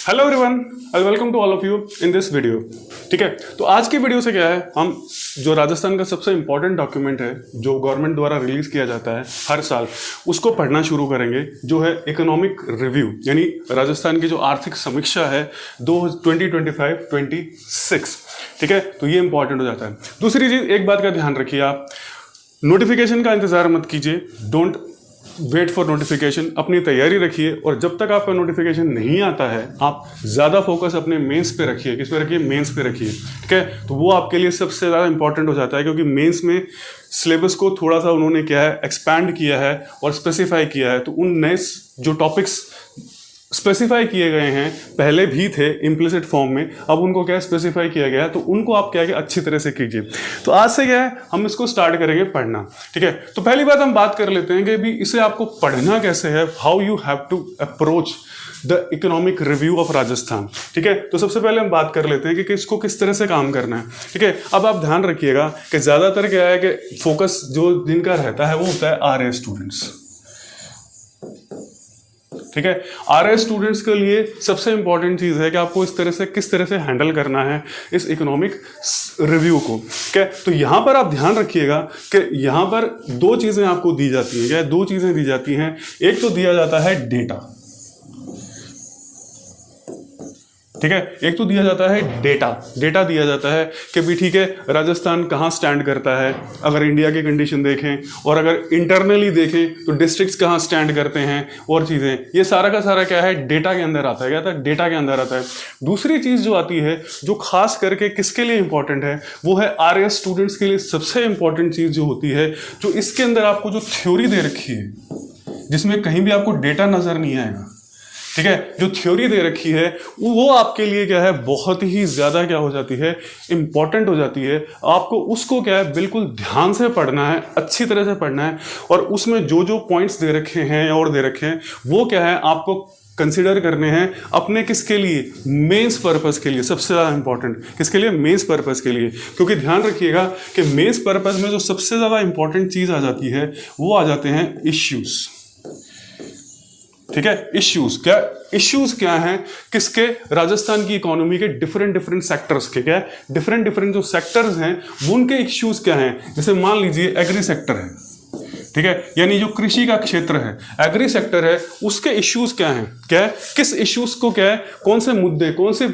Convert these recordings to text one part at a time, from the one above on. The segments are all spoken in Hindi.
Hello everyone, I welcome to all of you in this video. ठीक है, तो आज की वीडियो से क्या है, हम जो राजस्थान का सबसे इंपॉर्टेंट डॉक्यूमेंट है जो गवर्नमेंट द्वारा रिलीज किया जाता है हर साल, उसको पढ़ना शुरू करेंगे, जो है इकोनॉमिक रिव्यू, यानी राजस्थान की जो आर्थिक समीक्षा है 2025-26। ठीक है, तो ये इंपॉर्टेंट हो जाता है। दूसरी चीज, एक बात का ध्यान रखिए, आप नोटिफिकेशन का इंतजार मत कीजिए, डोंट वेट फॉर नोटिफिकेशन, अपनी तैयारी रखिए। और जब तक आपका नोटिफिकेशन नहीं आता है, आप ज़्यादा फोकस अपने मेंस पे रखिए। किस पे रखिए? मेंस पे रखिए। ठीक है, तो वो आपके लिए सबसे ज़्यादा इंपॉर्टेंट हो जाता है, क्योंकि मेंस में सिलेबस को थोड़ा सा उन्होंने क्या है, एक्सपैंड किया है और स्पेसिफाई किया है। तो उन नए जो टॉपिक्स स्पेसिफाई किए गए हैं, पहले भी थे इम्प्लिसिट फॉर्म में, अब उनको क्या स्पेसिफाई किया गया है, तो उनको आप क्या अच्छी तरह से कीजिए। तो आज से क्या है, हम इसको स्टार्ट करेंगे पढ़ना। ठीक है, तो पहली बात हम बात कर लेते हैं कि भी इसे आपको पढ़ना कैसे है, how you have to approach the economic review of Rajasthan. ठीक है, तो सबसे पहले हम बात कर लेते हैं कि इसको किस तरह से काम करना है। ठीक है, अब आप ध्यान रखिएगा कि ज्यादातर क्या है कि फोकस जो जिनका रहता है वो होता है आरए स्टूडेंट्स। ठीक है, आरए स्टूडेंट्स के लिए सबसे इंपॉर्टेंट चीज है कि आपको इस तरह से किस तरह से हैंडल करना है इस इकोनॉमिक रिव्यू को। ठीक है, तो यहां पर आप ध्यान रखिएगा कि यहां पर दो चीजें आपको दी जाती हैं। क्या दो चीजें दी जाती हैं? एक तो दिया जाता है डेटा। ठीक है, एक तो दिया जाता है डेटा दिया जाता है कि भी ठीक है, राजस्थान कहाँ स्टैंड करता है अगर इंडिया की कंडीशन देखें, और अगर इंटरनली देखें तो डिस्ट्रिक्ट्स कहाँ स्टैंड करते हैं और चीज़ें, ये सारा का सारा क्या है, डेटा के अंदर आता है। क्या था? डेटा के अंदर आता है। दूसरी चीज़ जो आती है, जो खास करके किसके लिए इंपॉर्टेंट है, वो है आरए स्टूडेंट्स के लिए सबसे इंपॉर्टेंट चीज़ जो होती है, जो इसके अंदर आपको जो थ्योरी दे रखी है, जिसमें कहीं भी आपको डेटा नजर नहीं आएगा। ठीक है, जो थ्योरी दे रखी है वो आपके लिए क्या है, बहुत ही ज्यादा क्या हो जाती है, इंपॉर्टेंट हो जाती है। आपको उसको क्या है, बिल्कुल ध्यान से पढ़ना है, अच्छी तरह से पढ़ना है, और उसमें जो जो पॉइंट्स दे रखे हैं और दे रखे हैं वो क्या है, आपको कंसिडर करने हैं अपने किसके लिए, मेंस पर्पस के लिए। सबसे ज्यादा इंपॉर्टेंट किसके लिए? मेंस पर्पस के लिए। क्योंकि ध्यान रखिएगा कि मेंस पर्पस में जो सबसे ज्यादा इंपॉर्टेंट चीज आ जाती है, वो आ जाते हैं इश्यूज। ठीक है, इश्यूज क्या हैं, किसके? राजस्थान की इकोनॉमी के डिफरेंट सेक्टर्स के। क्या डिफरेंट जो सेक्टर्स हैं उनके इश्यूज क्या हैं। जैसे मान लीजिए एग्री सेक्टर है, ठीक है, यानी जो कृषि का क्षेत्र है, एग्री सेक्टर है, उसके इश्यूज क्या हैं, क्या है, किस इश्यूज को क्या है, कौन से मुद्दे, कौन से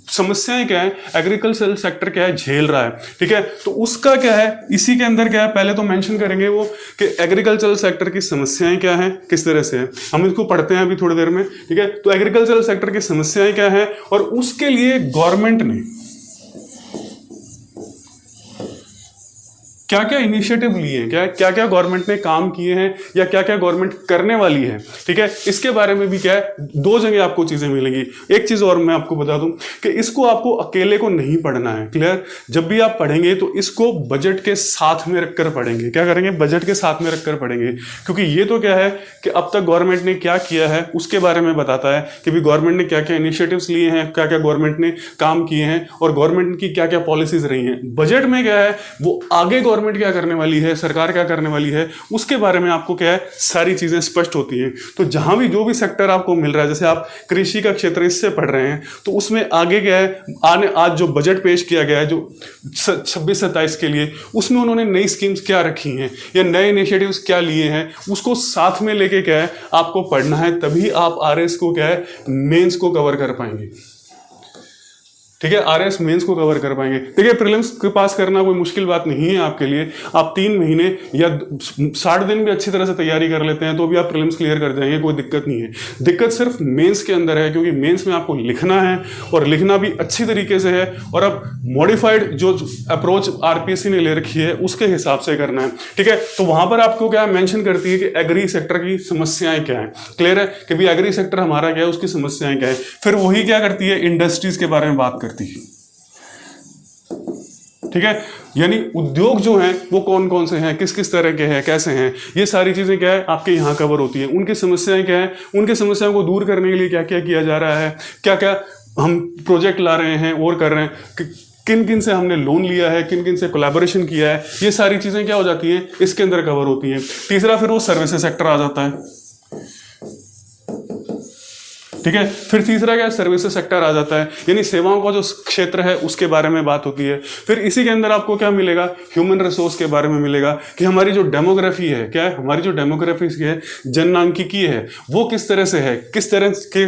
समस्याएं क्या है एग्रीकल्चरल सेक्टर क्या है झेल रहा है। ठीक है, तो उसका क्या है, इसी के अंदर क्या है, पहले तो मेंशन करेंगे वो कि एग्रीकल्चरल सेक्टर की समस्याएं क्या हैं, किस तरह से है, हम इसको पढ़ते हैं अभी थोड़ी देर में। ठीक है, तो एग्रीकल्चरल सेक्टर की समस्याएं क्या है, और उसके लिए गवर्नमेंट ने क्या क्या इनिशिएटिव लिए हैं, क्या क्या गवर्नमेंट ने काम किए हैं, या क्या क्या गवर्नमेंट करने वाली है। ठीक है, इसके बारे में भी क्या है, दो जगह आपको चीजें मिलेंगी। एक चीज और मैं आपको बता दूं कि इसको आपको अकेले को नहीं पढ़ना है। क्लियर? जब भी आप पढ़ेंगे तो इसको बजट के साथ में रखकर पढ़ेंगे। क्या करेंगे? बजट के साथ में रखकर पढ़ेंगे, क्योंकि ये तो क्या है कि अब तक गवर्नमेंट ने क्या किया है उसके बारे में बताता है कि भी गवर्नमेंट ने क्या क्या इनिशिएटिव्स लिए हैं, क्या क्या गवर्नमेंट ने काम किए हैं, और गवर्नमेंट की क्या क्या पॉलिसीज रही हैं। बजट में क्या है, वो आगे गवर्नमेंट क्या करने वाली है, सरकार क्या करने वाली है, उसके बारे में आपको क्या है, सारी चीजें स्पष्ट होती हैं। तो जहां भी जो भी सेक्टर आपको मिल रहा है, जैसे आप कृषि का क्षेत्र इससे पढ़ रहे हैं, तो उसमें आगे क्या है, आज जो बजट पेश किया गया है जो 26-27 के लिए, उसमें उन्होंने नई स्कीम्स क्या रखी हैं या नए इनिशिएटिव्स क्या लिए हैं, उसको साथ में लेके क्या है आपको पढ़ना है। तभी आप आरएस को क्या है, मेंस को कवर कर पाएंगे। ठीक है, आरएस मेंस को कवर कर पाएंगे। देखिए, प्रीलिम्स के पास करना कोई मुश्किल बात नहीं है आपके लिए। आप 3 महीने या 60 दिन भी अच्छी तरह से तैयारी कर लेते हैं तो भी आप प्रीलिम्स क्लियर कर जाएंगे, कोई दिक्कत नहीं है। दिक्कत सिर्फ मेंस के अंदर है, क्योंकि मेंस में आपको लिखना है, और लिखना भी अच्छी तरीके से है, और अब मॉडिफाइड जो अप्रोच आरपीएससी ने ले रखी है उसके हिसाब से करना है। ठीक है, तो वहां पर आपको क्या मेंशन करती है कि एग्री सेक्टर की समस्याएं क्या है। क्लियर है कि भी एग्री सेक्टर हमारा क्या है, उसकी समस्याएं क्या है। फिर वही क्या करती है, इंडस्ट्रीज के बारे में बात करती है। ठीक है, यानी उद्योग जो हैं वो कौन कौन से हैं, किस किस तरह के हैं, कैसे हैं, ये सारी चीजें क्या है आपके यहाँ कवर होती है। उनकी समस्याएं क्या है, उनकी समस्याओं को दूर करने के लिए क्या क्या किया जा रहा है, क्या क्या हम प्रोजेक्ट ला रहे हैं और कर रहे हैं, किन किन से हमने लोन लिया है, किन किन से कोलैबोरेशन किया है, ये सारी चीजें क्या हो जाती हैं, इसके अंदर कवर होती हैं। तीसरा फिर वो सर्विसेज सेक्टर आ जाता है। ठीक है। फिर तीसरा क्या, सर्विसेज सेक्टर आ जाता है, यानी सेवाओं का जो क्षेत्र है उसके बारे में बात होती है। फिर इसी के अंदर आपको क्या मिलेगा, ह्यूमन रिसोर्स के बारे में मिलेगा कि हमारी जो डेमोग्राफी है, क्या है हमारी जो डेमोग्राफी है, जननांकिकी है, वो किस तरह से है, किस तरह के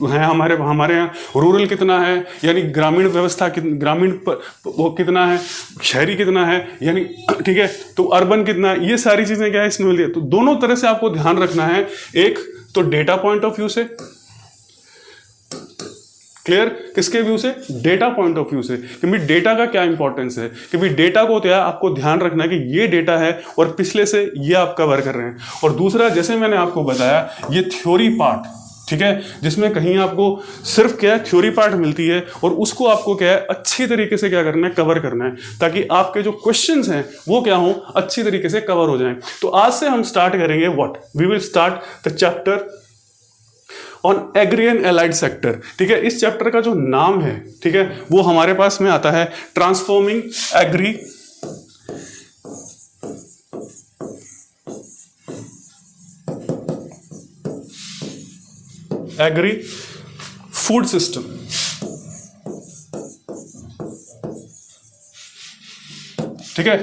हैं हमारे यहाँ रूरल कितना है, यानी ग्रामीण व्यवस्था ग्रामीण वो कितना है, शहरी कितना है, यानी ठीक है, तो अर्बन कितना है, ये सारी चीजें क्या है इसमें मिलती है। तो दोनों तरह से आपको ध्यान रखना है, एक तो डेटा पॉइंट ऑफ व्यू से, क्लियर, किसके व्यू से, डेटा पॉइंट ऑफ व्यू से, कि भाई डेटा का क्या इंपॉर्टेंस है, कि भाई डेटा को क्या आपको ध्यान रखना है कि ये डेटा है और पिछले से ये आप कवर कर रहे हैं। और दूसरा, जैसे मैंने आपको बताया, ये थ्योरी पार्ट, ठीक है, जिसमें कहीं आपको सिर्फ क्या है थ्योरी पार्ट मिलती है और उसको आपको क्या है अच्छी तरीके से क्या करना है, कवर करना है, ताकि आपके जो क्वेश्चंस हैं वो क्या हो, अच्छी तरीके से कवर हो जाएं। तो आज से हम स्टार्ट करेंगे what, we will start the chapter on agri and allied sector. ठीक है, इस चैप्टर का जो नाम है, ठीक है, वो हमारे पास में आता है ट्रांसफॉर्मिंग एग्री फूड सिस्टम। ठीक है,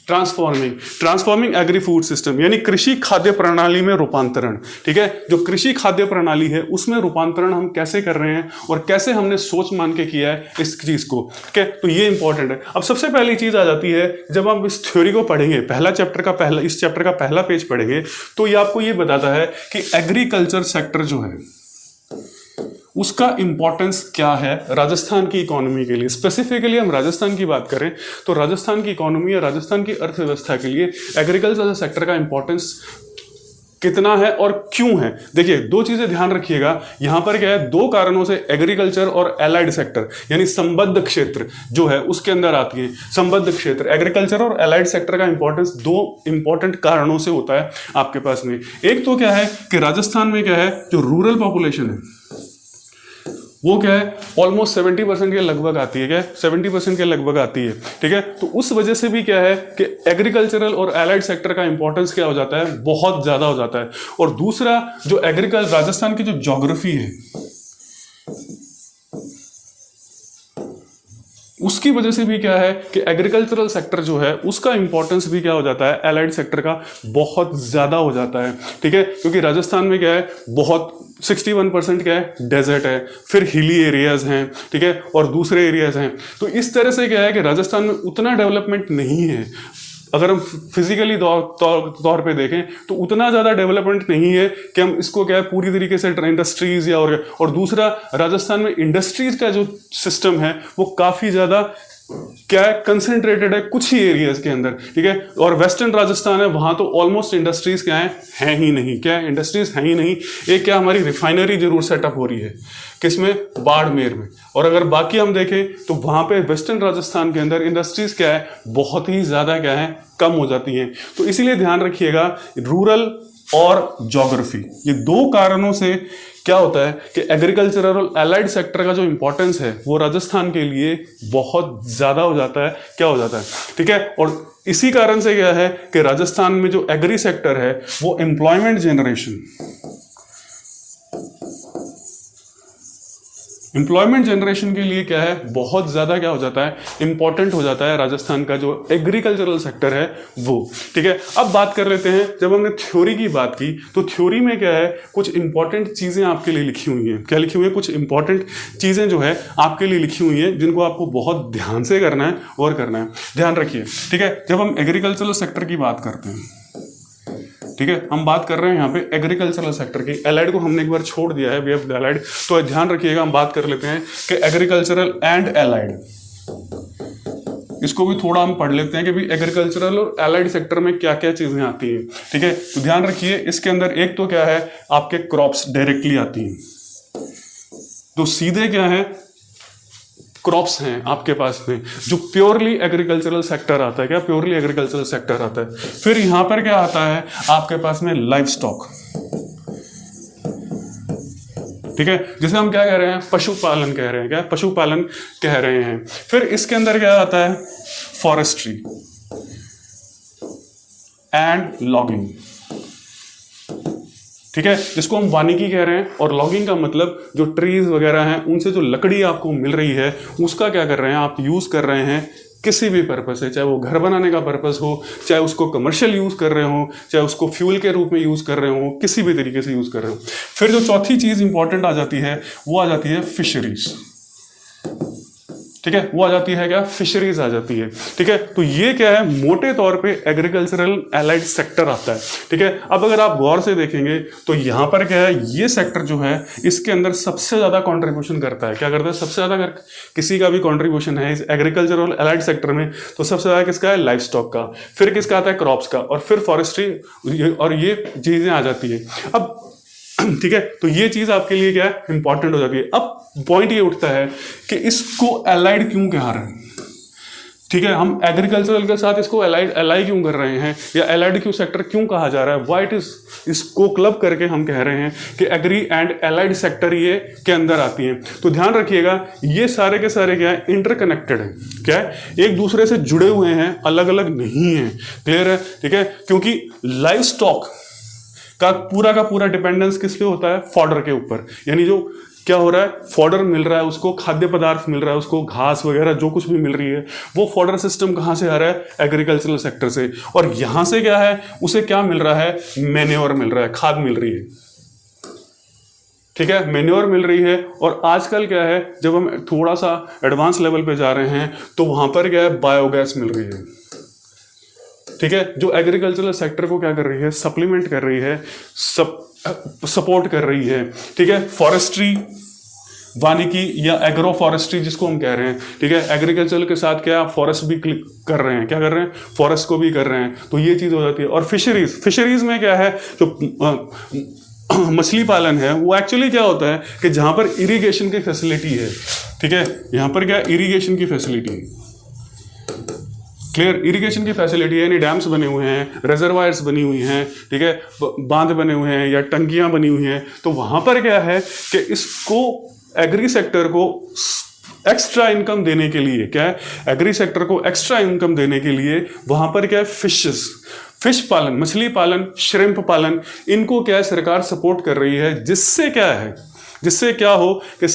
ट्रांसफॉर्मिंग एग्री फूड सिस्टम यानी कृषि खाद्य प्रणाली में रूपांतरण। ठीक है, जो कृषि खाद्य प्रणाली है उसमें रूपांतरण हम कैसे कर रहे हैं और कैसे हमने सोच मान के किया है इस चीज को। ठीक है, तो ये इंपॉर्टेंट है। अब सबसे पहली चीज आ जाती है, जब हम इस थ्योरी को पढ़ेंगे, इस चैप्टर का पहला पेज पढ़ेंगे, तो ये आपको ये बताता है कि एग्रीकल्चर सेक्टर जो है उसका इंपॉर्टेंस क्या है राजस्थान की इकोनॉमी के लिए। स्पेसिफिकली हम राजस्थान की बात करें तो राजस्थान की इकोनॉमी या राजस्थान की अर्थव्यवस्था के लिए एग्रीकल्चर सेक्टर का इंपॉर्टेंस कितना है और क्यों है। देखिए, दो चीजें ध्यान रखिएगा, यहां पर क्या है, दो कारणों से एग्रीकल्चर और एलाइड सेक्टर यानी संबद्ध क्षेत्र जो है उसके अंदर आती है। संबद्ध क्षेत्र, एग्रीकल्चर और एलाइड सेक्टर का इंपॉर्टेंस दो इंपॉर्टेंट कारणों से होता है आपके पास में। एक तो क्या है कि राजस्थान में क्या है, जो रूरल पॉपुलेशन है वो क्या है ऑलमोस्ट 70% के लगभग आती है, क्या 70% के लगभग आती है। ठीक है, तो उस वजह से भी क्या है कि एग्रीकल्चरल और एलाइड सेक्टर का इंपॉर्टेंस क्या हो जाता है, बहुत ज्यादा हो जाता है। और दूसरा, जो राजस्थान की जो ज्योग्राफी है उसकी वजह से भी क्या है कि एग्रीकल्चरल सेक्टर जो है उसका इंपॉर्टेंस भी क्या हो जाता है, एलाइड सेक्टर का बहुत ज्यादा हो जाता है। ठीक है, क्योंकि राजस्थान में क्या है, बहुत 61% क्या है, डेजर्ट है, फिर हिली एरियाज हैं, ठीक है, और दूसरे एरियाज हैं। तो इस तरह से क्या है कि राजस्थान में उतना डेवलपमेंट नहीं है। अगर हम फिजिकली तौर पे देखें तो उतना ज़्यादा डेवलपमेंट नहीं है कि हम इसको क्या है पूरी तरीके से इंडस्ट्रीज या और दूसरा, राजस्थान में इंडस्ट्रीज का जो सिस्टम है वो काफ़ी ज़्यादा क्या है, कंसंट्रेटेड है कुछ ही एरियाज के अंदर। ठीक है, और वेस्टर्न राजस्थान है, वहां तो ऑलमोस्ट इंडस्ट्रीज क्या है ही नहीं। क्या है, इंडस्ट्रीज है ही नहीं। एक क्या हमारी रिफाइनरी जरूर सेटअप हो रही है, किसमें, बाड़मेर में। और अगर बाकी हम देखें तो वहां पे वेस्टर्न राजस्थान के अंदर इंडस्ट्रीज क्या है, बहुत ही ज्यादा क्या है, कम हो जाती हैं। तो इसीलिए ध्यान रखिएगा, रूरल और ज्योग्राफी, ये दो कारणों से क्या होता है कि एग्रीकल्चरल और एलाइड सेक्टर का जो इंपॉर्टेंस है वो राजस्थान के लिए बहुत ज्यादा हो जाता है, क्या हो जाता है। ठीक है, और इसी कारण से क्या है कि राजस्थान में जो एग्री सेक्टर है वो एम्प्लॉयमेंट जनरेशन के लिए क्या है, बहुत ज्यादा क्या हो जाता है, इंपॉर्टेंट हो जाता है राजस्थान का जो एग्रीकल्चरल सेक्टर है वो। ठीक है, अब बात कर लेते हैं, जब हमने थ्योरी की बात की तो थ्योरी में क्या है, कुछ इंपॉर्टेंट चीजें आपके लिए लिखी हुई हैं। क्या लिखी हुई है, कुछ इंपॉर्टेंट चीजें जो है आपके लिए लिखी हुई हैं जिनको आपको बहुत ध्यान से करना है और करना है। ध्यान रखिए, ठीक है, जब हम एग्रीकल्चरल सेक्टर की बात करते हैं, ठीक है, हम बात कर रहे हैं यहाँ पे एग्रीकल्चरल सेक्टर की। एलाइड को हमने एक बार छोड़ दिया है, वी हैव एलाइड, तो ध्यान रखिएगा, हम बात कर लेते हैं कि एग्रीकल्चरल एंड एलाइड, इसको भी थोड़ा हम पढ़ लेते हैं कि भी एग्रीकल्चरल और एलाइड सेक्टर में क्या क्या चीजें आती हैं। ठीक है, तो ध्यान रखिए, इसके अंदर एक तो क्या है, आपके क्रॉप्स डायरेक्टली आती हैं, तो सीधे क्या है, क्रॉप्स हैं आपके पास में, जो प्योरली एग्रीकल्चरल सेक्टर आता है। क्या प्योरली एग्रीकल्चरल सेक्टर आता है। फिर यहां पर क्या आता है आपके पास में, लाइव स्टॉक। ठीक है, जिसे हम क्या कह रहे हैं, पशुपालन कह रहे हैं। क्या पशुपालन कह रहे हैं। फिर इसके अंदर क्या आता है, फॉरेस्ट्री एंड लॉगिंग। ठीक है, जिसको हम वानिकी कह रहे हैं। और लॉगिंग का मतलब जो ट्रीज वगैरह हैं उनसे जो लकड़ी आपको मिल रही है उसका क्या कर रहे हैं आप, यूज कर रहे हैं किसी भी पर्पस से, चाहे वो घर बनाने का पर्पस हो, चाहे उसको कमर्शियल यूज कर रहे हो, चाहे उसको फ्यूल के रूप में यूज कर रहे हो, किसी भी तरीके से यूज कर रहे हो। फिर जो चौथी चीज इंपॉर्टेंट आ जाती है वो आ जाती है फिशरीज। ठीक है, वो आ जाती है क्या, फिशरीज आ जाती है। ठीक है, तो ये क्या है, मोटे तौर पे एग्रीकल्चरल एलाइड सेक्टर आता है। ठीक है, अब अगर आप गौर से देखेंगे तो यहां पर क्या है, ये सेक्टर जो है इसके अंदर सबसे ज्यादा कंट्रीब्यूशन करता है। क्या करता है, सबसे ज्यादा अगर किसी का भी कंट्रीब्यूशन है इस एग्रीकल्चरल एलाइड सेक्टर में तो सबसे ज्यादा किसका है, लाइफ स्टॉक का, फिर किसका आता है, क्रॉप्स का, और फिर फॉरेस्ट्री, और ये चीजें आ जाती है। अब ठीक है, तो ये चीज आपके लिए क्या है, इंपॉर्टेंट हो जाती है। अब पॉइंट ये उठता है कि इसको एलाइड क्यों कह रहे हैं। ठीक है, हम एग्रीकल्चरल के साथ इसको एलाई क्यों कर रहे हैं, या एलाइड क्यों सेक्टर क्यों कहा जा रहा है, व्हाई इट इज, इसको क्लब करके हम कह रहे हैं कि एग्री एंड एलाइड सेक्टर ये के अंदर आती हैं। तो ध्यान रखिएगा, ये सारे के सारे क्या है, इंटरकनेक्टेड है, क्या है, एक दूसरे से जुड़े हुए हैं, अलग अलग नहीं है। क्लियर है, ठीक है, क्योंकि लाइफ स्टॉक का पूरा डिपेंडेंस किस पे होता है, फॉडर के ऊपर। यानी जो क्या हो रहा है, फॉडर मिल रहा है उसको, खाद्य पदार्थ मिल रहा है उसको, घास वगैरह जो कुछ भी मिल रही है, वो फॉडर सिस्टम कहां से आ रहा है, एग्रीकल्चरल सेक्टर से। और यहां से क्या है, उसे क्या मिल रहा है, मैन्योर मिल रहा है, खाद मिल रही है। ठीक है, मैन्योर मिल रही है। और आजकल क्या है, जब हम थोड़ा सा एडवांस लेवल पे जा रहे हैं तो वहां पर क्या है, बायोगैस मिल रही है। ठीक है, जो एग्रीकल्चरल सेक्टर को क्या कर रही है, सप्लीमेंट कर रही है, सपोर्ट कर रही है। ठीक है, फॉरेस्ट्री, वानिकी या एग्रो फॉरेस्ट्री जिसको हम कह रहे हैं। ठीक है, एग्रीकल्चर के साथ क्या फॉरेस्ट भी कर रहे हैं, क्या कर रहे हैं, फॉरेस्ट को भी कर रहे हैं। तो ये चीज हो जाती है। और फिशरीज में क्या है, जो मछली पालन है वो एक्चुअली क्या होता है कि जहां पर इरिगेशन की फैसिलिटी है। ठीक है, यहां पर क्या, इरिगेशन की फैसिलिटी है, क्लियर, इरिगेशन की फैसिलिटी है, यानी डैम्स बने हुए हैं, रिजर्वायर्स बनी हुई हैं, ठीक है, बांध बने हुए हैं या टंकियां बनी हुई हैं। तो वहां पर क्या है कि इसको एग्री सेक्टर को एक्स्ट्रा इनकम देने के लिए, क्या है, एग्री सेक्टर को एक्स्ट्रा इनकम देने के लिए वहां पर क्या है, फिश पालन, मछली पालन, श्रिम्प पालन, इनको क्या है, सरकार सपोर्ट कर रही है। जिससे क्या है, जिससे क्या हो कि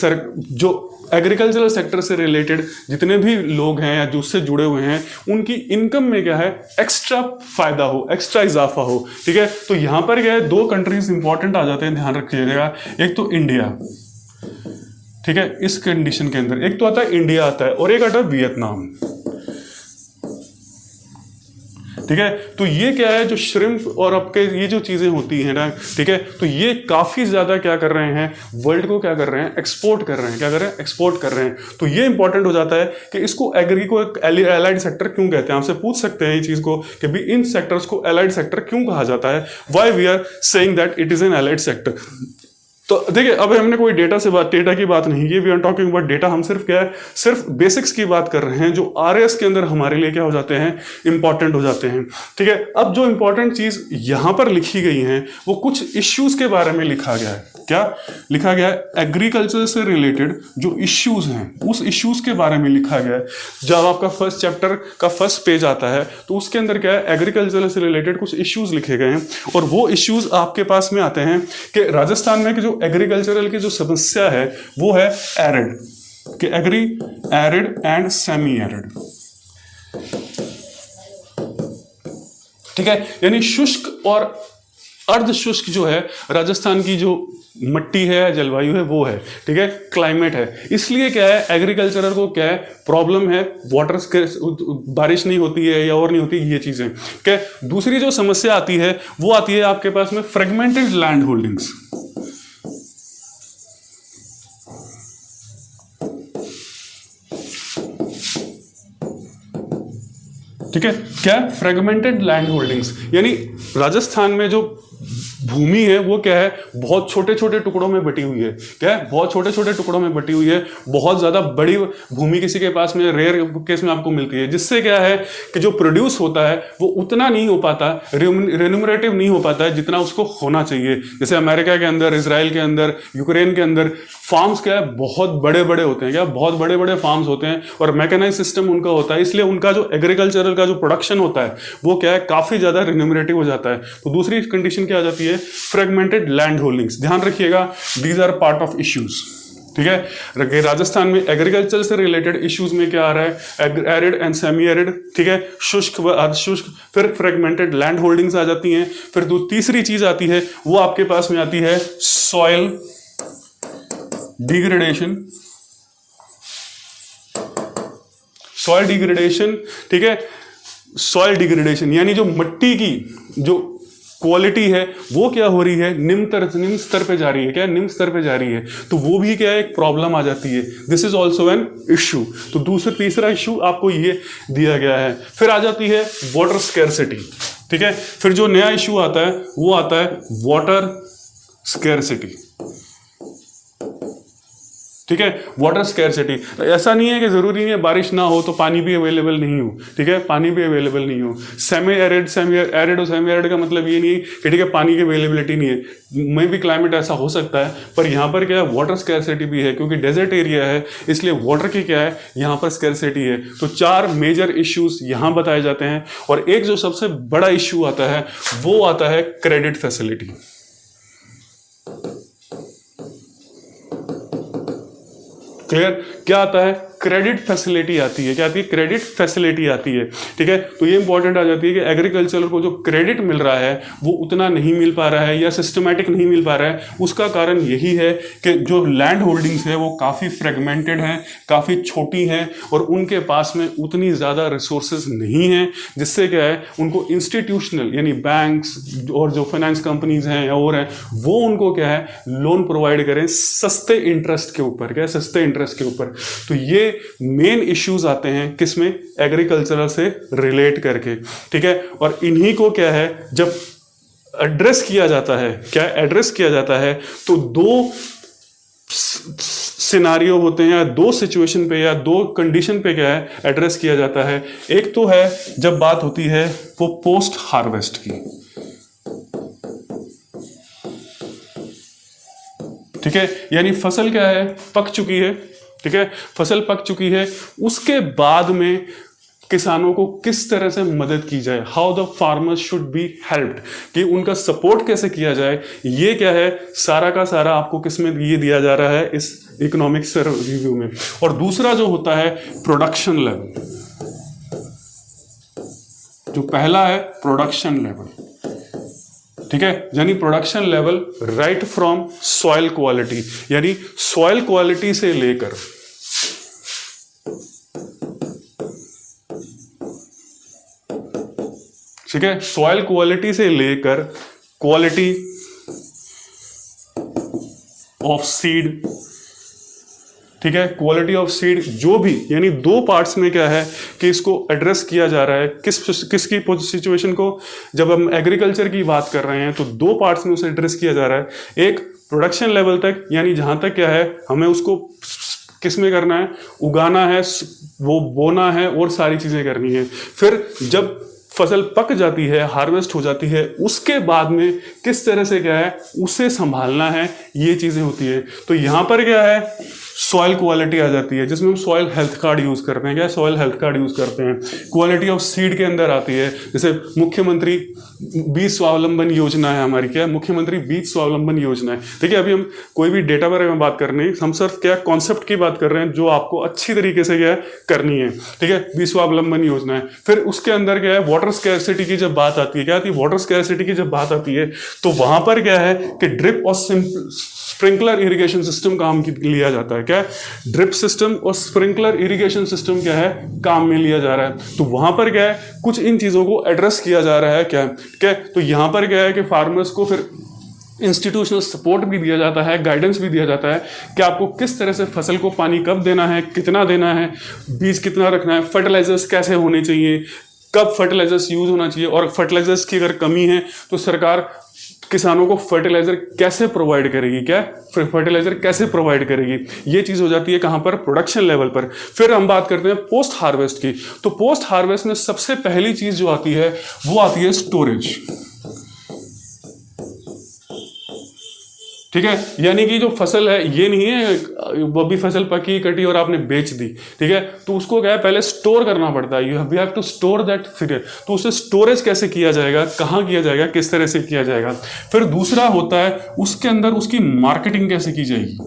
जो एग्रीकल्चरल सेक्टर से रिलेटेड जितने भी लोग हैं या जो उससे जुड़े हुए हैं उनकी इनकम में क्या है, एक्स्ट्रा फायदा हो, एक्स्ट्रा इजाफा हो। ठीक है, तो यहां पर क्या है, दो कंट्रीज इंपॉर्टेंट आ जाते हैं, ध्यान रखिएगा। एक तो इंडिया, ठीक है, इस कंडीशन के अंदर एक तो आता है इंडिया आता है, और एक आता है वियतनाम। ठीक है, तो ये क्या है, जो श्रिम्प और आपके ये जो चीजें होती हैं ना, ठीक है, तो ये काफी ज्यादा क्या कर रहे हैं, वर्ल्ड को क्या कर रहे हैं, एक्सपोर्ट कर रहे हैं, क्या कर रहे हैं, एक्सपोर्ट कर रहे हैं। तो ये इंपॉर्टेंट हो जाता है कि इसको एग्री को एलाइड सेक्टर क्यों कहते हैं। आपसे पूछ सकते हैं ये चीज को कि भी इन सेक्टर्स को एलाइड सेक्टर क्यों कहा जाता है, why we are saying that it is an allied sector. तो देखिए, अब हमने कोई डेटा की बात नहीं की, we are talking about data. हम सिर्फ क्या है, सिर्फ बेसिक्स की बात कर रहे हैं जो आरएस के अंदर हमारे लिए क्या हो जाते हैं, इंपॉर्टेंट हो जाते हैं। ठीक है, अब जो इंपॉर्टेंट चीज यहां पर लिखी गई है वो कुछ इश्यूज के बारे में लिखा गया है। क्या लिखा गया है, एग्रीकल्चर से रिलेटेड जो इश्यूज हैं उस इश्यूज के बारे में लिखा गया है। जब आपका फर्स्ट चैप्टर का फर्स्ट पेज आता है तो उसके अंदर क्या है, एग्रीकल्चर से रिलेटेड कुछ इश्यूज लिखे गए हैं। और वो इश्यूज आपके पास में आते हैं कि राजस्थान में कि जो एग्रीकल्चरल की जो समस्या है वो है एरिड, कि एरिड एंड सेमी एरिड। ठीक है, यानी शुष्क और अर्ध शुष्क जो है राजस्थान की जो मट्टी है, जलवायु है, वो है। ठीक है, क्लाइमेट है। इसलिए क्या है, एग्रीकल्चरल को क्या है, प्रॉब्लम है, वाटर बारिश नहीं होती है या और नहीं होती, ये चीजें क्या। दूसरी जो समस्या आती है वो आती है आपके पास में फ्रेगमेंटेड लैंड होल्डिंग्स। ठीक है, क्या, फ्रेगमेंटेड लैंड होल्डिंग्स, यानी राजस्थान में जो भूमि है वो क्या है, बहुत छोटे छोटे टुकड़ों में बटी हुई है। क्या है, बहुत छोटे छोटे टुकड़ों में बटी हुई है। बहुत ज्यादा बड़ी भूमि किसी के पास में रेयर केस में आपको मिलती है, जिससे क्या है कि जो प्रोड्यूस होता है वो उतना नहीं हो पाता, रेन्यूमरेटिव नहीं हो पाता है जितना उसको होना चाहिए। जैसे अमेरिका के अंदर, इजराइल के अंदर, यूक्रेन के अंदर फार्म्स क्या है, बहुत बड़े बड़े होते हैं, क्या बहुत बड़े बड़े फार्म्स होते हैं और मैकेनाइज सिस्टम उनका होता है। इसलिए उनका जो एग्रीकल्चरल का जो प्रोडक्शन होता है वो क्या है, काफी ज्यादा रेन्यूमरेटिव हो जाता है। तो दूसरी कंडीशन क्या आ जाती है, फ्रेगमेंटेड लैंड होल्डिंग्स, ध्यान रखिएगा, these are part of issues. ठीक है, राजस्थान में एग्रीकल्चर से रिलेटेड इश्यूज में क्या आ रहा है, एरिड एंड सेमी एरिड, ठीक है, शुष्क व अर्धशुष्क, फिर फ्रेगमेंटेड लैंड होल्डिंग्स आ जाती हैं। फिर तीसरी चीज आती है, वो आपके पास में आती है सॉइल डिग्रेडेशन, सॉइल डिग्रेडेशन, ठीक है, सॉइल डिग्रेडेशन यानी जो मिट्टी की जो क्वालिटी है वो क्या हो रही है, निम्न स्तर पे जा रही है, क्या निम्न स्तर पे जा रही है, तो वो भी क्या है, एक प्रॉब्लम आ जाती है। This is also an issue. तो तीसरा इश्यू आपको ये दिया गया है। फिर आ जाती है वाटर स्कैरसिटी, ठीक है। फिर जो नया इश्यू आता है वो आता है वाटर स्कैरसिटी, ठीक है, वाटर स्कैरसिटी। ऐसा नहीं है कि जरूरी नहीं है बारिश ना हो तो पानी भी अवेलेबल नहीं हो, ठीक है, पानी भी अवेलेबल नहीं हो। सेमी एरिड और सेमी एरिड का मतलब ये नहीं है कि ठीक है पानी की अवेलेबिलिटी नहीं है, में भी क्लाइमेट ऐसा हो सकता है, पर यहाँ पर क्या है, वाटर स्कैरसिटी भी है, क्योंकि डेजर्ट एरिया है इसलिए वाटर की क्या है, यहाँ पर स्कैरसिटी है। तो 4 मेजर इश्यूज यहाँ बताए जाते हैं। और एक जो सबसे बड़ा इश्यू आता है वो आता है क्रेडिट फैसिलिटी। क्लियर, क्या आता है, क्रेडिट फैसिलिटी आती है। क्या आती है, क्रेडिट फैसिलिटी आती है, ठीक है। तो ये इंपॉर्टेंट आ जाती है कि एग्रीकल्चर को जो क्रेडिट मिल रहा है वो उतना नहीं मिल पा रहा है या सिस्टमैटिक नहीं मिल पा रहा है। उसका कारण यही है कि जो लैंड होल्डिंग्स है वो काफ़ी फ्रेगमेंटेड हैं, काफ़ी छोटी हैं और उनके पास में उतनी ज़्यादा रिसोर्सेज नहीं हैं, जिससे क्या है उनको इंस्टीट्यूशनल यानी बैंक्स और जो फाइनेंस कंपनीज हैं और हैं वो उनको क्या है लोन प्रोवाइड करें सस्ते इंटरेस्ट के ऊपर, क्या सस्ते इंटरेस्ट के ऊपर। तो ये मेन इश्यूज आते हैं किसमें, एग्रीकल्चर से रिलेट करके, ठीक है। और इन्हीं को क्या है जब एड्रेस किया जाता है, क्या एड्रेस किया जाता है, तो 2 सिनारियो होते हैं या 2 सिचुएशन पे या 2 कंडीशन पे क्या है एड्रेस किया जाता है। एक तो है जब बात होती है वो पोस्ट हार्वेस्ट की, ठीक है, यानी फसल क्या है, पक चुकी है, ठीक है, फसल पक चुकी है, उसके बाद में किसानों को किस तरह से मदद की जाए, how the farmers should be helped, कि उनका सपोर्ट कैसे किया जाए, ये क्या है सारा का सारा आपको किसमें ये दिया जा रहा है इस इकोनॉमिक्स रिव्यू में। और दूसरा जो होता है प्रोडक्शन लेवल, जो पहला है प्रोडक्शन लेवल, ठीक है, यानी production level right from soil quality, यानी सॉइल क्वालिटी से लेकर ठीक है, सॉइल क्वालिटी से लेकर क्वालिटी ऑफ सीड, ठीक है, क्वालिटी ऑफ सीड, जो भी यानी 2 पार्ट्स में क्या है कि इसको एड्रेस किया जा रहा है। किसकी सिचुएशन को, जब हम एग्रीकल्चर की बात कर रहे हैं तो 2 पार्ट्स में उसे एड्रेस किया जा रहा है। एक प्रोडक्शन लेवल तक, यानी जहां तक क्या है हमें उसको किस में करना है, उगाना है, वो बोना है और सारी चीजें करनी है। फिर जब फसल पक जाती है, हार्वेस्ट हो जाती है, उसके बाद में किस तरह से क्या है उसे संभालना है, ये चीजें होती है। तो यहां पर क्या है सॉइल क्वालिटी आ जाती है, जिसमें हम सॉइल हेल्थ कार्ड यूज करते हैं, क्या सॉइल हेल्थ कार्ड यूज करते हैं। क्वालिटी ऑफ सीड के अंदर आती है, जैसे मुख्यमंत्री बीज स्वावलंबन योजना है हमारी, क्या मुख्यमंत्री बीज स्वावलंबन योजना है। देखिए अभी हम कोई भी डेटा बारे में बात कर रहे हैं, हम सिर्फ क्या कॉन्सेप्ट की बात कर रहे हैं जो आपको अच्छी तरीके से क्या करनी है, ठीक है, बीज स्वावलंबन योजना है। फिर उसके अंदर क्या है वाटर स्कैरसिटी की जब बात आती है, क्या आती है वाटर स्कैरसिटी की जब बात आती है, तो वहां पर क्या है कि ड्रिप और स्प्रिंकलर इरिगेशन सिस्टम काम लिया जाता है। क्या ड्रिप सिस्टम और स्प्रिंकलर इरिगेशन सिस्टम क्या है काम में लिया जा रहा है। तो वहां पर क्या है कुछ इन चीजों को एड्रेस किया जा रहा है, क्या तो यहां पर क्या है कि फार्मर्स को फिर इंस्टीट्यूशनल सपोर्ट भी दिया जाता है, गाइडेंस भी दिया जाता है कि आपको किस तरह से फसल को पानी कब देना है, कितना देना है, बीज कितना रखना है, फर्टिलाइजर्स कैसे होने चाहिए, कब फर्टिलाइजर्स यूज होना चाहिए, और फर्टिलाइजर्स की अगर कमी है तो सरकार किसानों को फर्टिलाइजर कैसे प्रोवाइड करेगी, क्या फर्टिलाइजर कैसे प्रोवाइड करेगी, ये चीज हो जाती है कहां पर प्रोडक्शन लेवल पर। फिर हम बात करते हैं पोस्ट हार्वेस्ट की। तो पोस्ट हार्वेस्ट में सबसे पहली चीज जो आती है वो आती है स्टोरेज, ठीक है, यानी कि जो फसल है ये नहीं है वो भी फसल पकी कटी और आपने बेच दी, ठीक है, तो उसको क्या है पहले स्टोर करना पड़ता है, we have to store that figure. तो उसे स्टोरेज कैसे किया जाएगा, कहाँ किया जाएगा, किस तरह से किया जाएगा। फिर दूसरा होता है उसके अंदर उसकी मार्केटिंग कैसे की जाएगी,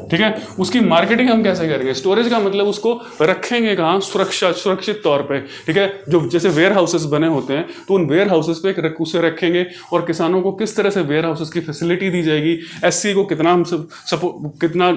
ठीक है, उसकी मार्केटिंग हम कैसे करेंगे। स्टोरेज का मतलब उसको रखेंगे कहाँ, सुरक्षित तौर पे, ठीक है, जो जैसे वेयर हाउसेस बने होते हैं तो उन वेयर हाउसेस पे उसे रखेंगे और किसानों को किस तरह से वेयर हाउसेस की फैसिलिटी दी जाएगी, एससी को कितना हम कितना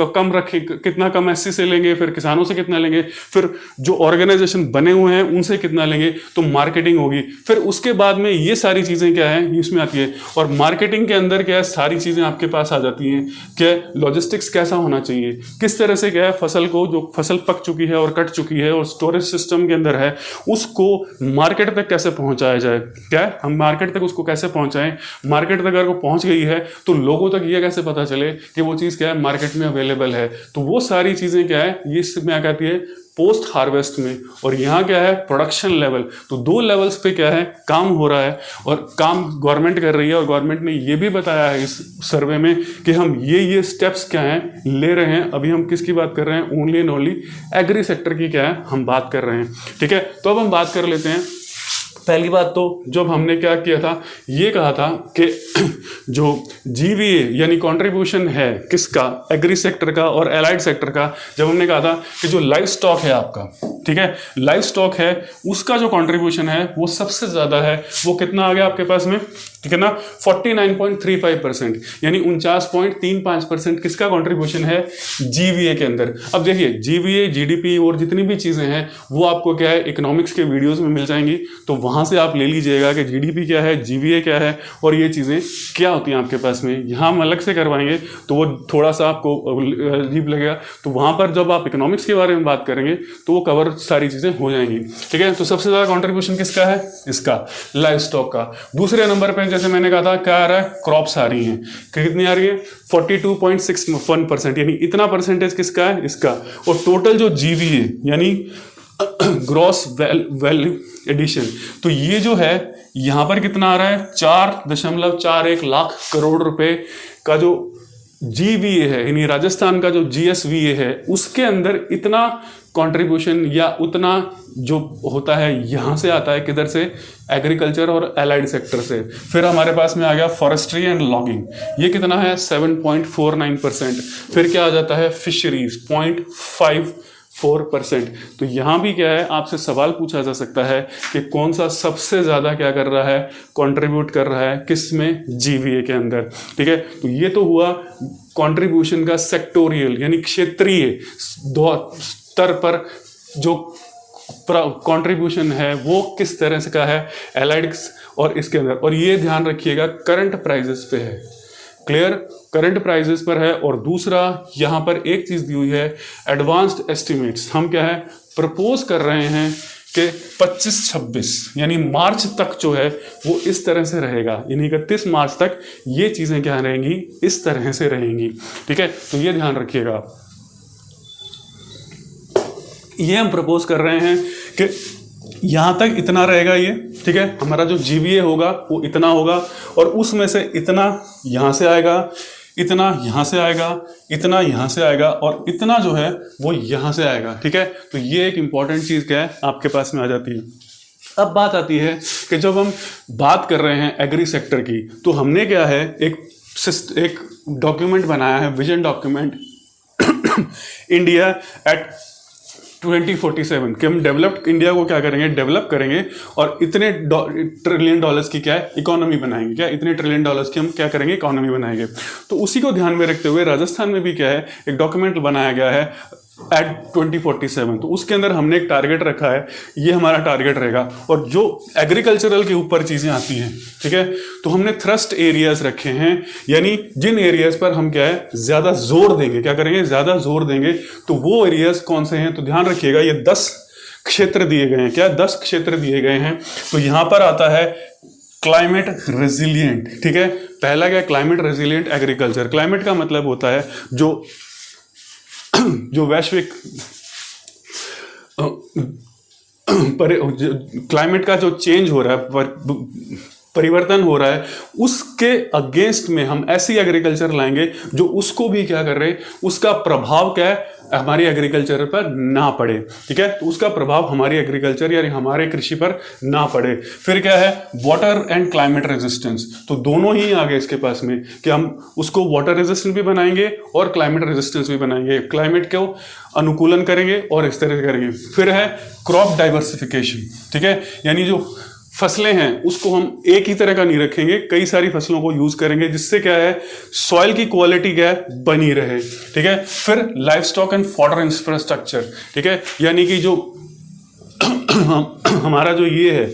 कम रखें, कितना कम एससी से लेंगे, फिर किसानों से कितना लेंगे, फिर जो ऑर्गेनाइजेशन बने हुए हैं उनसे कितना लेंगे, तो मार्केटिंग होगी। फिर उसके बाद में ये सारी चीजें क्या है इसमें आती है, और मार्केटिंग के अंदर क्या है सारी चीजें आपके पास आ जाती हैं, क्या लॉजिस्टिक्स कैसा होना चाहिए, किस तरह से क्या है फसल को, जो फसल पक चुकी है और कट चुकी है और स्टोरेज सिस्टम के अंदर है उसको मार्केट तक कैसे पहुंचाया जाए, क्या है हम मार्केट तक उसको कैसे पहुंचाएं, मार्केट तक अगर वो पहुंच गई है तो लोगों तक ये कैसे पता चले कि वो चीज़ क्या है मार्केट में अवेलेबल है। तो वो सारी चीज़ें क्या है ये इसमें क्या कहती है पोस्ट हार्वेस्ट में, और यहाँ क्या है प्रोडक्शन लेवल। तो दो लेवल्स पे क्या है काम हो रहा है और काम गवर्नमेंट कर रही है, और गवर्नमेंट ने ये भी बताया है इस सर्वे में कि हम ये स्टेप्स क्या हैं ले रहे हैं। अभी हम किसकी बात कर रहे हैं, only and only agri sector की क्या है हम बात कर रहे हैं, ठीक है। तो अब हम बात कर लेते हैं पहली बात तो जब हमने क्या किया था ये कहा था कि जो जीवीए यानी कंट्रीब्यूशन है किसका, एग्री सेक्टर का और एलाइड सेक्टर का, जब हमने कहा था कि जो लाइव स्टॉक है आपका, ठीक है, लाइव स्टॉक है उसका जो कंट्रीब्यूशन है वो सबसे ज्यादा है, वो कितना आ गया आपके पास में, ठीक है ना, 49.35%, यानी 49.35% किसका कंट्रीब्यूशन है जीवीए के अंदर। अब देखिए जीवीए, जीडीपी और जितनी भी चीजें हैं वो आपको क्या है इकोनॉमिक्स के वीडियोस में मिल जाएंगी, तो वहां से आप ले लीजिएगा कि जीडीपी क्या है, जीवीए क्या है और ये चीजें क्या होती हैं आपके पास में। यहाँ हम अलग से करवाएंगे तो वो थोड़ा सा आपको अजीब लगेगा, तो वहां पर जब आप इकोनॉमिक्स के बारे में बात करेंगे तो वो कवर सारी चीजें हो जाएंगी, ठीक है। तो सबसे ज्यादा कंट्रीब्यूशन किसका है, इसका लाइव स्टॉक का। दूसरे नंबर पे जैसे मैंने कहा था क्या आ रहा है, क्रॉप्स आ रही हैं, कितनी आ रही है 42.61%, यानी इतना परसेंटेज किसका है, इसका। और टोटल जो जीवीए यानी ग्रॉस वैल्यू एडिशन, तो ये जो है यहां पर कितना आ रहा है 4.41 लाख करोड़ रुपए का जो जीवीए है, यानी राजस्थान का जो जीएसवीए है उसके अंदर इतना कंट्रीब्यूशन या उतना जो होता है यहां से आता है, किधर से, एग्रीकल्चर और एलाइड सेक्टर से। फिर हमारे पास में आ गया फॉरेस्ट्री एंड लॉगिंग, ये कितना है 7.49%। फिर क्या आ जाता है फिशरीज 0.54%। तो यहां भी क्या है आपसे सवाल पूछा जा सकता है कि कौन सा सबसे ज्यादा क्या कर रहा है, कंट्रीब्यूट कर रहा है किस में, जीवीए के अंदर, ठीक है। तो ये तो हुआ कंट्रीब्यूशन का सेक्टोरियल यानी क्षेत्रीय स्तर पर जो कंट्रीब्यूशन है वो किस तरह से का है एलाइड्स और इसके अंदर। और ये ध्यान रखिएगा करंट प्राइजेस पे है, क्लियर, करंट प्राइजेस पर है। और दूसरा यहां पर एक चीज दी हुई है एडवांस्ड एस्टिमेट्स, हम क्या है प्रपोज कर रहे हैं कि 25-26 यानी मार्च तक जो है वो इस तरह से रहेगा, यानी 31 मार्च तक ये चीजें क्या रहेंगी, इस तरह से रहेंगी, ठीक है। तो ये ध्यान रखिएगा आप, ये हम प्रपोज कर रहे हैं कि यहां तक इतना रहेगा ये, ठीक है, हमारा जो जीवीए होगा वो इतना होगा, और उसमें से इतना यहां से आएगा, इतना यहां से आएगा, इतना यहां से आएगा, और इतना जो है वो यहां से आएगा, ठीक है। तो ये एक इंपॉर्टेंट चीज क्या है आपके पास में आ जाती है। अब बात आती है कि जब हम बात कर रहे हैं एग्री सेक्टर की, तो हमने क्या है एक डॉक्यूमेंट बनाया है, विजन डॉक्यूमेंट इंडिया एट 2047 कि हम डेवलप्ड इंडिया को क्या करेंगे, डेवलप करेंगे और इतने ट्रिलियन डॉलर्स की क्या है इकोनॉमी बनाएंगे, क्या इतने ट्रिलियन डॉलर्स की हम क्या करेंगे इकोनॉमी बनाएंगे। तो उसी को ध्यान में रखते हुए राजस्थान में भी क्या है एक डॉक्यूमेंट बनाया गया है एट 2047। तो उसके अंदर हमने एक टारगेट रखा है, ये हमारा टारगेट रहेगा। और जो एग्रीकल्चरल के ऊपर चीजें आती हैं, ठीक है, तो हमने थ्रस्ट एरियाज रखे हैं, यानी जिन एरियाज पर हम क्या है ज्यादा जोर देंगे, क्या करेंगे ज्यादा जोर देंगे, तो वो एरियाज कौन से हैं। तो ध्यान रखिएगा ये 10 क्षेत्र दिए गए हैं, क्या 10 क्षेत्र दिए गए हैं। तो यहां पर आता है क्लाइमेट रेजिलिएंट, ठीक है, पहला क्या क्लाइमेट रेजिलिएंट एग्रीकल्चर। क्लाइमेट का मतलब होता है जो वैश्विक क्लाइमेट का जो चेंज हो रहा है, परिवर्तन हो रहा है, उसके अगेंस्ट में हम ऐसी एग्रीकल्चर लाएंगे जो उसको भी क्या कर रहे, उसका प्रभाव क्या है हमारी एग्रीकल्चर पर ना पड़े। ठीक है, तो उसका प्रभाव हमारी एग्रीकल्चर यानी हमारे कृषि पर ना पड़े। फिर क्या है, वाटर एंड क्लाइमेट रेजिस्टेंस, तो दोनों ही आ गए इसके पास में कि हम उसको वाटर रेजिस्टेंट भी बनाएंगे और क्लाइमेट रेजिस्टेंस भी बनाएंगे, क्लाइमेट को अनुकूलन करेंगे और इस तरह से करेंगे। फिर है क्रॉप डाइवर्सिफिकेशन। ठीक है, यानी जो फसलें हैं उसको हम एक ही तरह का नहीं रखेंगे, कई सारी फसलों को यूज करेंगे, जिससे क्या है सॉइल की क्वालिटी क्या है बनी रहे। ठीक है, फिर life stock and fodder infrastructure. ठीक है, यानी कि जो हमारा जो ये है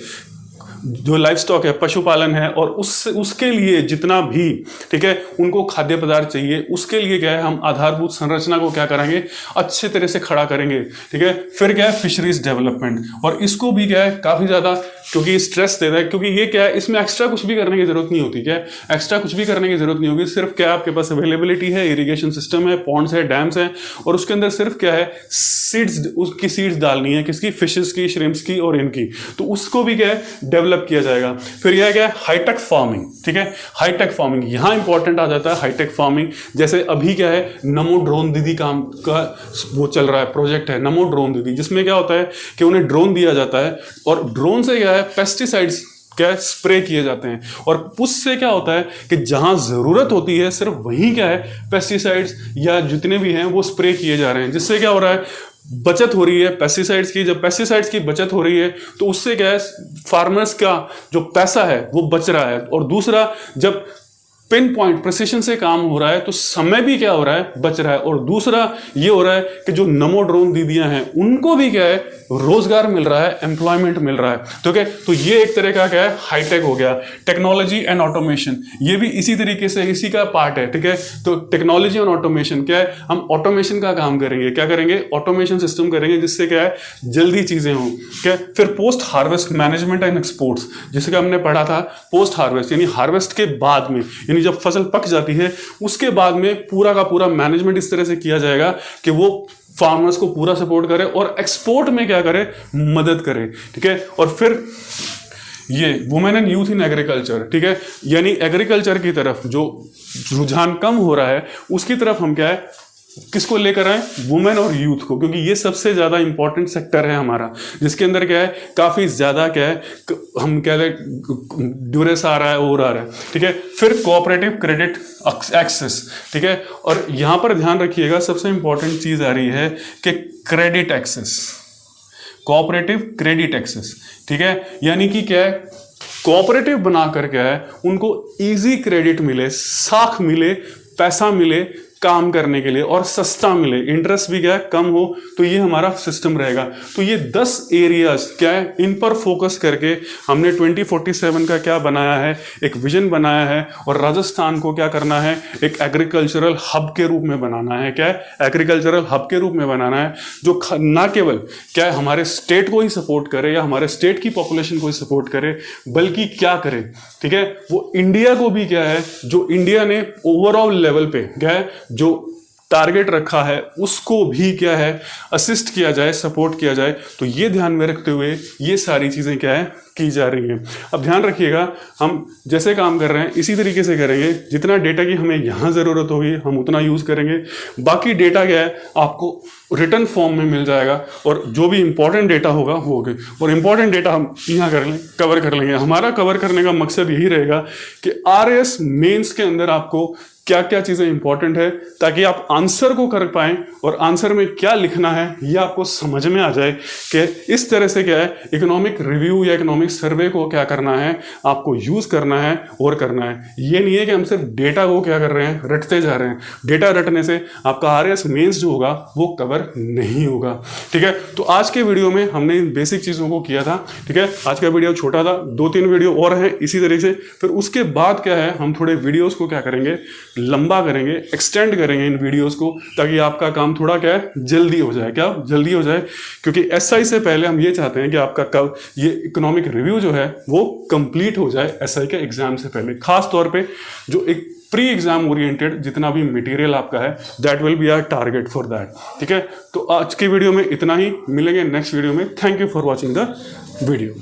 जो लाइफ स्टॉक है, पशुपालन है, और उसके लिए जितना भी ठीक है उनको खाद्य पदार्थ चाहिए, उसके लिए क्या है हम आधारभूत संरचना को क्या करेंगे अच्छे तरह से खड़ा करेंगे। ठीक है, फिर क्या है फिशरीज डेवलपमेंट, और इसको भी क्या है काफी ज्यादा क्योंकि स्ट्रेस देता है, क्योंकि ये क्या है इसमें एक्स्ट्रा कुछ भी करने की जरूरत नहीं होती। क्या है एक्स्ट्रा कुछ भी करने की जरूरत नहीं होगी, सिर्फ क्या आपके पास अवेलेबिलिटी है, इरिगेशन सिस्टम है, पॉन्ड्स है, डैम्स है, और उसके अंदर सिर्फ क्या है सीड्स, उसकी सीड्स डालनी है, किसकी, फिशेस की, श्रिम्प्स की और इनकी, तो उसको भी क्या है डेवलप किया जाएगा। फिर यह क्या है हाईटेक फार्मिंग। ठीक है, हाईटेक फार्मिंग यहां इंपॉर्टेंट आ जाता है। हाईटेक फार्मिंग जैसे अभी क्या है नमो ड्रोन दीदी काम का वो चल रहा है, प्रोजेक्ट है नमो ड्रोन दीदी, जिसमें क्या होता है कि उन्हें ड्रोन दिया जाता है और ड्रोन से क्या है पेस्टिसाइड्स क्या स्प्रे किए जाते हैं, और उससे क्या होता है कि जहां जरूरत होती है सिर्फ वहीं क्या है पेस्टिसाइड्स या जितने भी हैं वो स्प्रे किए जा रहे हैं, जिससे क्या हो रहा है बचत हो रही है पेस्टिसाइड्स की। जब पेस्टिसाइड्स की बचत हो रही है तो उससे क्या है फार्मर्स का जो पैसा है वो बच रहा है, और दूसरा जब पिन पॉइंट प्रिसिशन से काम हो रहा है तो समय भी क्या हो रहा है बच रहा है, और दूसरा ये हो रहा है कि जो नमो ड्रोन दीदियां हैं उनको भी क्या है रोजगार मिल रहा है, एम्प्लॉयमेंट मिल रहा है। तो क्या, तो ये एक तरह का क्या है हाईटेक हो गया। टेक्नोलॉजी एंड ऑटोमेशन ये भी इसी तरीके से इसी का पार्ट है। ठीक है, तो टेक्नोलॉजी एंड ऑटोमेशन क्या है, हम ऑटोमेशन का काम करेंगे, क्या करेंगे ऑटोमेशन सिस्टम करेंगे, जिससे क्या है जल्दी चीजें हों। क्या, फिर post harvest management and exports, जिसका हमने पढ़ा था पोस्ट हार्वेस्ट यानी हार्वेस्ट के बाद में, यानी जब फसल पक जाती है उसके बाद में पूरा का पूरा मैनेजमेंट इस तरह से किया जाएगा कि वो फार्मर्स को पूरा सपोर्ट करे और एक्सपोर्ट में क्या करे मदद करे। ठीक है, और फिर ये women and youth in agriculture. ठीक है, यानी एग्रीकल्चर की तरफ जो रुझान कम हो रहा है उसकी तरफ हम क्या है किसको लेकर आए, वुमेन और यूथ को, क्योंकि ये सबसे ज्यादा इंपॉर्टेंट सेक्टर है हमारा, जिसके अंदर क्या है काफी ज्यादा क्या है हम कह रहे ड्यूरेस आ रहा है और आ रहा है। ठीक है, फिर कोऑपरेटिव क्रेडिट एक्सेस। ठीक है, और यहां पर ध्यान रखिएगा सबसे इंपॉर्टेंट चीज आ रही है कि credit access, cooperative credit access. ठीक है, यानी कि क्या है कोऑपरेटिव बनाकर क्या है उनको इजी क्रेडिट मिले, साख मिले, पैसा मिले काम करने के लिए, और सस्ता मिले, इंटरेस्ट भी क्या है कम हो, तो ये हमारा सिस्टम रहेगा। तो ये 10 एरियाज क्या है इन पर फोकस करके हमने 2047 का क्या बनाया है, एक विजन बनाया है, और राजस्थान को क्या करना है एक एग्रीकल्चरल हब के रूप में बनाना है। क्या है एग्रीकल्चरल हब के रूप में बनाना है, जो ना केवल क्या है हमारे स्टेट को ही सपोर्ट करे या हमारे स्टेट की पॉपुलेशन को ही सपोर्ट करे, बल्कि क्या करे ठीक है वो इंडिया को भी क्या है जो इंडिया ने ओवरऑल लेवल पे क्या है जो टारगेट रखा है उसको भी क्या है असिस्ट किया जाए, सपोर्ट किया जाए। तो ये ध्यान में रखते हुए ये सारी चीजें क्या है की जा रही हैं। अब ध्यान रखिएगा हम जैसे काम कर रहे हैं इसी तरीके से करेंगे, जितना डेटा की हमें यहां जरूरत होगी हम उतना यूज करेंगे, बाकी डेटा क्या है आपको रिटर्न फॉर्म में मिल जाएगा, और जो भी इंपॉर्टेंट डेटा होगा वो होगा, और इंपॉर्टेंट डेटा हम यहाँ कवर कर लेंगे। हमारा कवर करने का मकसद यही रहेगा कि RAS मेंस के अंदर आपको क्या क्या चीजें इंपॉर्टेंट है, ताकि आप आंसर को कर पाएं और आंसर में क्या लिखना है ये आपको समझ में आ जाए कि इस तरह से क्या है इकोनॉमिक रिव्यू या इकोनॉमिक सर्वे को क्या करना है आपको यूज करना है और करना है। ये नहीं है कि हम सिर्फ डेटा को क्या कर रहे हैं रटते जा रहे हैं, डेटा रटने से आपका RAS मेंस जो होगा वो कवर नहीं होगा। ठीक है, तो आज के वीडियो में हमने इन बेसिक चीजों को किया था। ठीक है, आज का वीडियो छोटा था, 2-3 वीडियो और हैं इसी तरीके से। फिर उसके बाद क्या है हम थोड़े वीडियोस को क्या करेंगे लंबा करेंगे, एक्सटेंड करेंगे इन वीडियोस को, ताकि आपका काम थोड़ा क्या है जल्दी हो जाए। क्या जल्दी हो जाए, क्योंकि SI से पहले हम ये चाहते हैं कि आपका कब ये इकोनॉमिक रिव्यू जो है वो कंप्लीट हो जाए SI के एग्जाम से पहले। खास तौर पे जो एक प्री एग्जाम ओरिएंटेड जितना भी मटेरियल आपका है that will be our target for that. ठीक है, तो आज की वीडियो में इतना ही, मिलेंगे नेक्स्ट वीडियो में। Thank you for watching the video.